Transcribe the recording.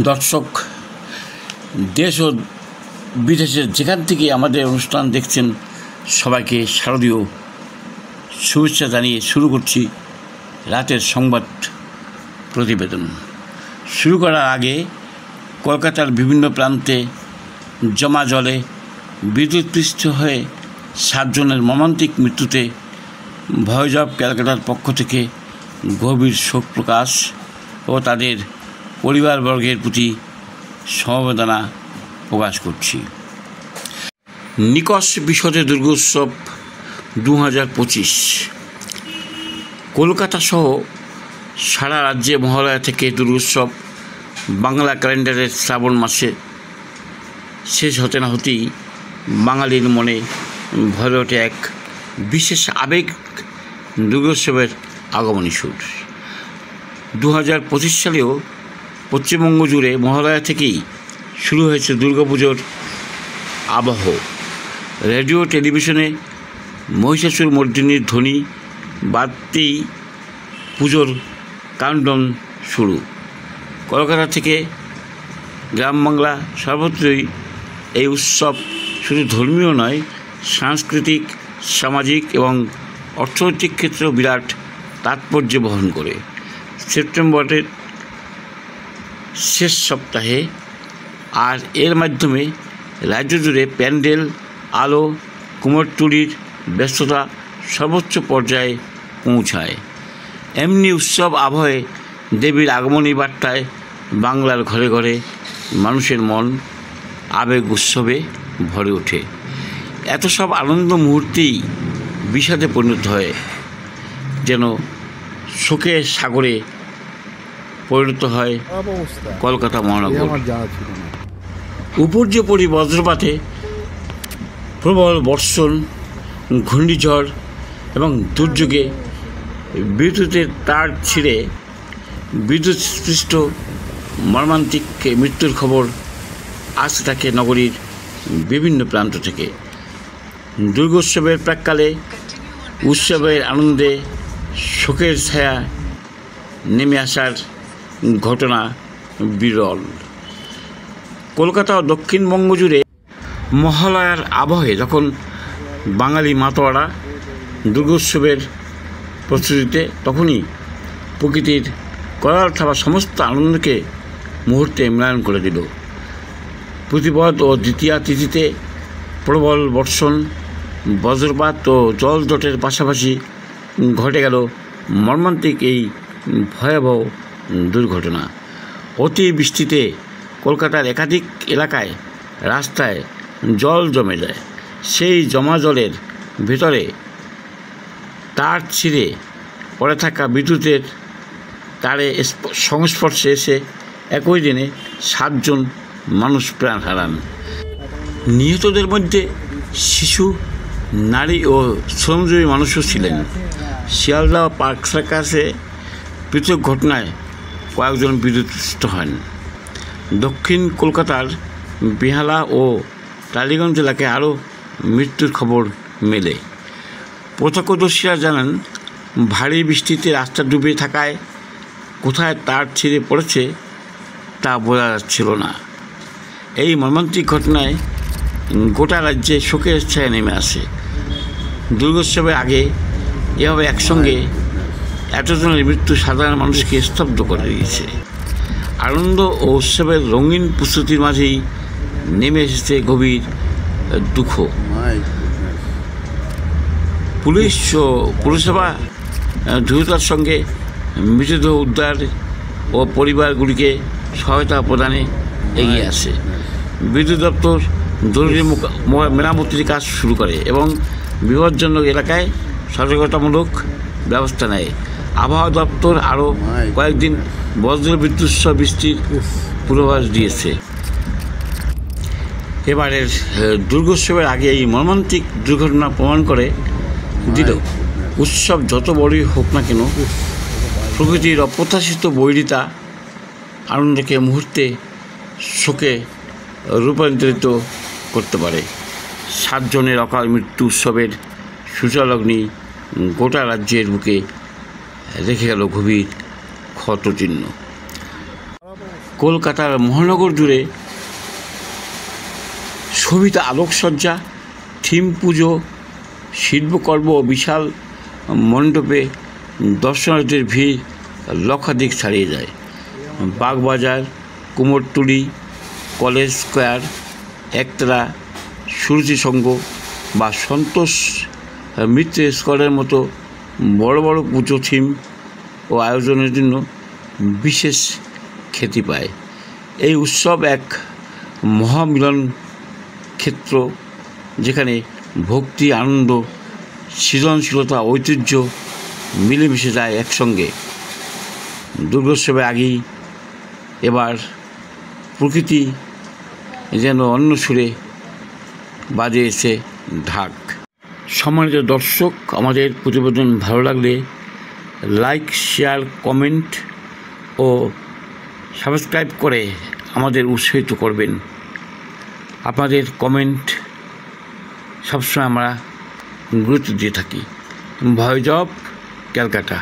দর্শক, দেশ ও বিদেশের যেখান থেকে আমাদের অনুষ্ঠান দেখছেন সবাইকে শারদীয় শুভেচ্ছা জানিয়ে শুরু করছি রাতের সংবাদ প্রতিবেদন। শুরু করার আগে কলকাতার বিভিন্ন প্রান্তে জমা জলে বিদ্যুৎপৃষ্ট হয়ে 7 জনের মর্মান্তিক মৃত্যুতে ভয়েস অফ ক্যালকাটার পক্ষ থেকে গভীর শোক প্রকাশ ও তাদের পরিবারবর্গের প্রতি সমবেদনা প্রকাশ করছি। নিকষ বিশদে দুর্গোৎসব 2025 কলকাতা সহ সারা রাজ্যে মহালয়া থেকে দুর্গোৎসব বাংলা ক্যালেন্ডারের শ্রাবণ মাসে শেষ হতে না হতেই বাঙালির মনে ভরে ওঠে এক বিশেষ আবেগ, দুর্গোৎসবের আগমনী সুর। 2025 সালেও পশ্চিমবঙ্গ জুড়ে মহালয়া থেকেই শুরু হয়েছে দুর্গাপুজোর আবহ। রেডিও টেলিভিশনে মহিষাসুর মর্দিনীর ধ্বনি বাজতেই পুজোর কাউন্টডাউন শুরু। কলকাতা থেকে গ্রাম বাংলা সর্বত্রই এই উৎসব শুধু ধর্মীয় নয়, সাংস্কৃতিক, সামাজিক এবং অর্থনৈতিক ক্ষেত্রেও বিরাট তাৎপর্য বহন করে। সেপ্টেম্বরের শেষ সপ্তাহে আর এর মাধ্যমে রাজ্য জুড়ে প্যান্ডেল, আলো, কুমোরটুলির ব্যস্ততা সর্বোচ্চ পর্যায়ে পৌঁছায়। এমনি উৎসব আবহে দেবীর আগমনী বার্তায় বাংলার ঘরে ঘরে মানুষের মন আবেগ উৎসবে ভরে ওঠে। এত সব আনন্দ মুহূর্তেই বিষাদে পরিণত হয়, যেন শোকের সাগরে পরিণত হয় কলকাতা মহানগর। উপর্যুপরি বজ্রপাতে, প্রবল বর্ষণ, ঘূর্ণিঝড় এবং দুর্যোগে বিদ্যুতের তার ছিঁড়ে বিদ্যুৎস্পৃষ্ট মর্মান্তিক মৃত্যুর খবর আসতে থাকে নগরীর বিভিন্ন প্রান্ত থেকে। দুর্গোৎসবের প্রাক্কালে উৎসবের আনন্দে শোকের ছায়া নেমে আসার ঘটনা বিরল। কলকাতা ও দক্ষিণবঙ্গ জুড়ে মহালয়ার আবহে যখন বাঙালি মাতোয়ারা দুর্গোৎসবের প্রস্তুতিতে, তখনই প্রকৃতির করাল থাবা সমস্ত আনন্দকে মুহূর্তে ম্লান করে দিল। প্রতিপদ ও দ্বিতীয়া তিথিতে প্রবল বর্ষণ, বজ্রপাত ও জলজটের পাশাপাশি ঘটে গেল মর্মান্তিক এই ভয়াবহ দুর্ঘটনা। অতি বৃষ্টিতে কলকাতার একাধিক এলাকায় রাস্তায় জল জমে যায়। সেই জমা জলের ভেতরে তার ছিঁড়ে পড়ে থাকা বিদ্যুতের তারে সংস্পর্শে এসে একই দিনে 7 জন মানুষ প্রাণ হারান। নিহতদের মধ্যে শিশু, নারী ও শ্রমজীবী মানুষও ছিলেন। শিয়ালদহ পার্ক সার্কাসে পৃথক ঘটনায় কয়েকজন বিদ্যুৎস্পৃষ্ট হন। দক্ষিণ কলকাতার বেহালা ও টালিগঞ্জ এলাকায় আরও মৃত্যুর খবর মেলে। প্রত্যক্ষদর্শীরা জানান, ভারী বৃষ্টিতে রাস্তা ডুবে থাকায় কোথায় তার ছিঁড়ে পড়েছে তা বোঝা যাচ্ছিল না। এই মর্মান্তিক ঘটনায় গোটা রাজ্যে শোকের ছায়া নেমে আসে। দুর্গোৎসবের আগে এভাবে একসঙ্গে এতজনের মৃত্যু সাধারণ মানুষকে স্তব্ধ করে দিয়েছে। আনন্দ ও উৎসবের রঙিন প্রস্তুতির মাঝেই নেমে এসেছে গভীর দুঃখ। পুলিশ ও পুরসভা দ্রুততার সঙ্গে মৃতদেহ উদ্ধার ও পরিবারগুলিকে সহায়তা প্রদানে এগিয়ে আসে। বিদ্যুৎ দপ্তর জরুরি মেরামতির কাজ শুরু করে এবং বিপজ্জনক এলাকায় সতর্কতামূলক ব্যবস্থা নেয়। আবহাওয়া দপ্তর আরও কয়েকদিন বজ্রবিদ্যুৎ সহ বৃষ্টির পূর্বাভাস দিয়েছে। এবারের দুর্গোৎসবের আগে এই মর্মান্তিক দুর্ঘটনা প্রমাণ করে দিল, উৎসব যত বড়ই হোক না কেন, প্রকৃতির অপ্রত্যাশিত বৈরিতা আনন্দকে মুহূর্তে শোকে রূপান্তরিত করতে পারে। 7 জনের অকাল মৃত্যু উৎসবের সূচলগ্নি গোটা রাজ্যের বুকে রেখে গেল গভীর ক্ষতচিহ্ন। কলকাতার মহানগর জুড়ে শোভিত আলোকসজ্জা, থিম পুজো, শিল্পকর্ম ও বিশাল মণ্ডপে দর্শনার্থীদের ভিড় লক্ষাধিক ছাড়িয়ে যায়। বাগবাজার, কুমোরটুলি, কলেজ স্কোয়ার, একতারা, সুরুচি সংঘ বা সন্তোষ মিত্র স্কোয়ারের মতো বড় বড় পুজো থিম ও আয়োজনের জন্য বিশেষ খ্যাতি পায়। এই উৎসব এক মহামিলন ক্ষেত্র, যেখানে ভক্তি, আনন্দ, সৃজনশীলতা, ঐতিহ্য মিলেমিশে যায় একসঙ্গে। দুর্গোৎসবের আগেই এবার প্রকৃতি যেন অন্য সুরে বাজিয়েছে ঢাক। সম্মানিত দর্শক, আমাদের প্রতিবেদন ভালো লাগলে লাইক, শেয়ার, কমেন্ট ও সাবস্ক্রাইব করে আমাদের উৎসাহিত করবেন। আপনাদের কমেন্ট সবসময় আমরা গুরুত্ব দিয়ে থাকি। Voice of Calcutta.